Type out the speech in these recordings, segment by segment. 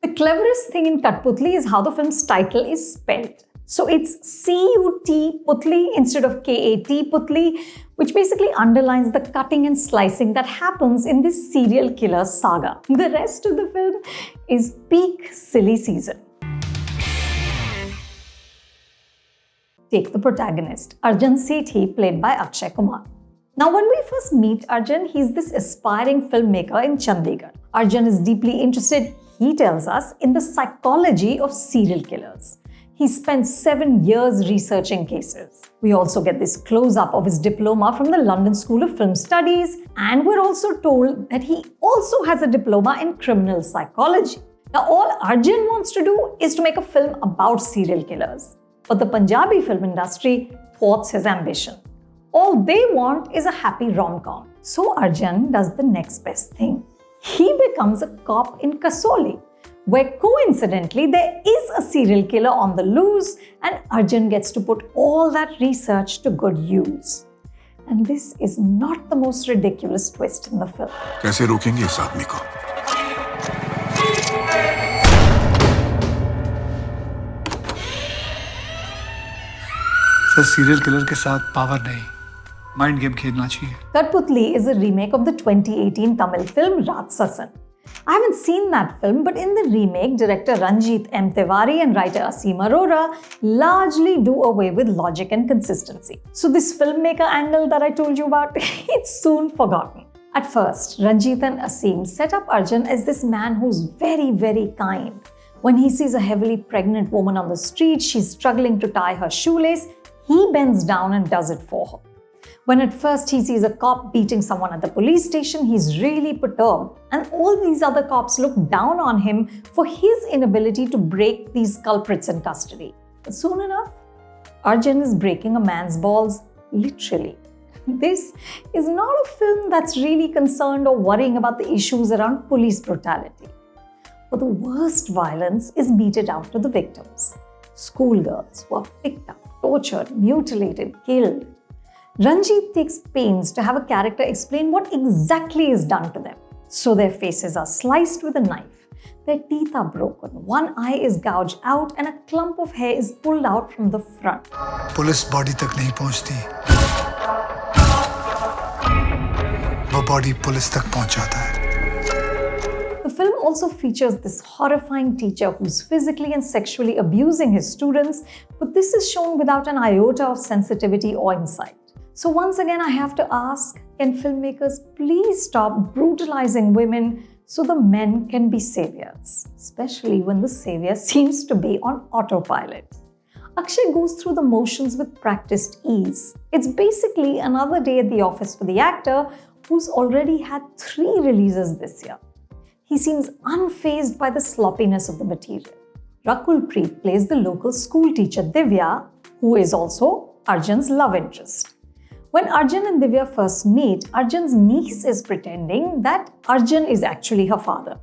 The cleverest thing in Cuttputli is how the film's title is spelled. So it's C-U-T-Putli instead of K-A-T Putli, which basically underlines the cutting and slicing that happens in this serial killer saga. The rest of the film is peak silly season. Take the protagonist, Arjun Sethi, played by Akshay Kumar. Now, when we first meet Arjun, he's this aspiring filmmaker in Chandigarh. Arjun is deeply interested, he tells us, in the psychology of serial killers. He spent 7 years researching cases. We also get this close-up of his diploma from the London School of Film Studies, and we're also told that he also has a diploma in criminal psychology. Now, all Arjun wants to do is to make a film about serial killers. But the Punjabi film industry thwarts his ambition. All they want is a happy rom-com. So Arjun does the next best thing. He becomes a cop in Kasoli, where coincidentally there is a serial killer on the loose, and Arjun gets to put all that research to good use. And this is not the most ridiculous twist in the film. कैसे रोकेंगे इस आदमी को? Sir serial killer के साथ power नहीं, mind game खेलना चाहिए. Cuttputli is a remake of the 2018 Tamil film Ratsasan. I haven't seen that film, but in the remake, director Ranjit M. Tiwari and writer Aseem Arora largely do away with logic and consistency. So this filmmaker angle that I told you about, it's soon forgotten. At first, Ranjit and Aseem set up Arjun as this man who's very, very kind. When he sees a heavily pregnant woman on the street, she's struggling to tie her shoelace, he bends down and does it for her. When at first he sees a cop beating someone at the police station, he's really perturbed, and all these other cops look down on him for his inability to break these culprits in custody. But soon enough, Arjun is breaking a man's balls, literally. This is not a film that's really concerned or worrying about the issues around police brutality. But the worst violence is meted out to the victims. Schoolgirls who are picked up, tortured, mutilated, killed. Ranjit takes pains to have a character explain what exactly is done to them. So their faces are sliced with a knife, their teeth are broken, one eye is gouged out, and a clump of hair is pulled out from the front. Police body तक नहीं पहुंचती, वो body police तक पहुंचाता है. The film also features this horrifying teacher who's physically and sexually abusing his students, but this is shown without an iota of sensitivity or insight. So once again, I have to ask, can filmmakers please stop brutalizing women so the men can be saviors, especially when the savior seems to be on autopilot? Akshay goes through the motions with practiced ease. It's basically another day at the office for the actor who's already had 3 releases this year. He seems unfazed by the sloppiness of the material. Rakul Preet plays the local school teacher Divya, who is also Arjun's love interest. When Arjun and Divya first meet, Arjun's niece is pretending that Arjun is actually her father.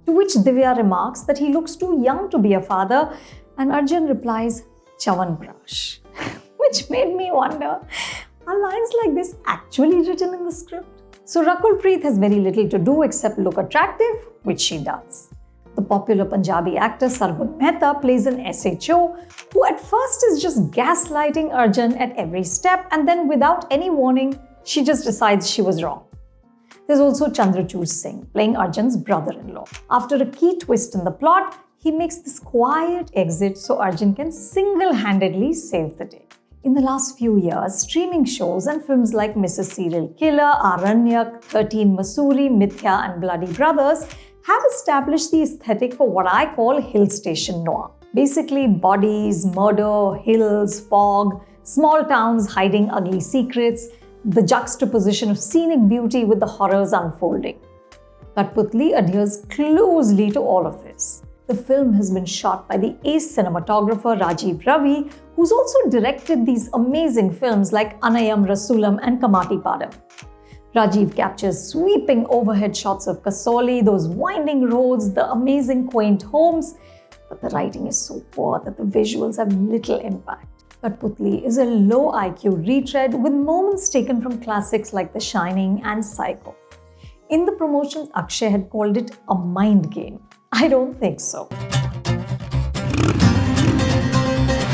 To which Divya remarks that he looks too young to be a father, and Arjun replies, "Chavan Prash," which made me wonder, are lines like this actually written in the script? So Rakul Preet has very little to do except look attractive, which she does. The popular Punjabi actor Sargun Mehta plays an SHO who at first is just gaslighting Arjun at every step, and then without any warning, she just decides she was wrong. There's also Chandrachud Singh playing Arjun's brother-in-law. After a key twist in the plot, he makes this quiet exit so Arjun can single-handedly save the day. In the last few years, streaming shows and films like Mrs. Serial Killer, Aranyak, 13 Masuri, Mithya and Bloody Brothers have established the aesthetic for what I call hill station noir. Basically, bodies, murder, hills, fog, small towns hiding ugly secrets, the juxtaposition of scenic beauty with the horrors unfolding. Cuttputli adheres closely to all of this. The film has been shot by the ace cinematographer Rajiv Ravi, who's also directed these amazing films like Anayam Rasulam and Kamati Padam. Rajiv captures sweeping overhead shots of Kasoli, those winding roads, the amazing quaint homes, but the writing is so poor that the visuals have little impact. Cuttputli is a low IQ retread with moments taken from classics like The Shining and Psycho. In the promotions, Akshay had called it a mind game. I don't think so.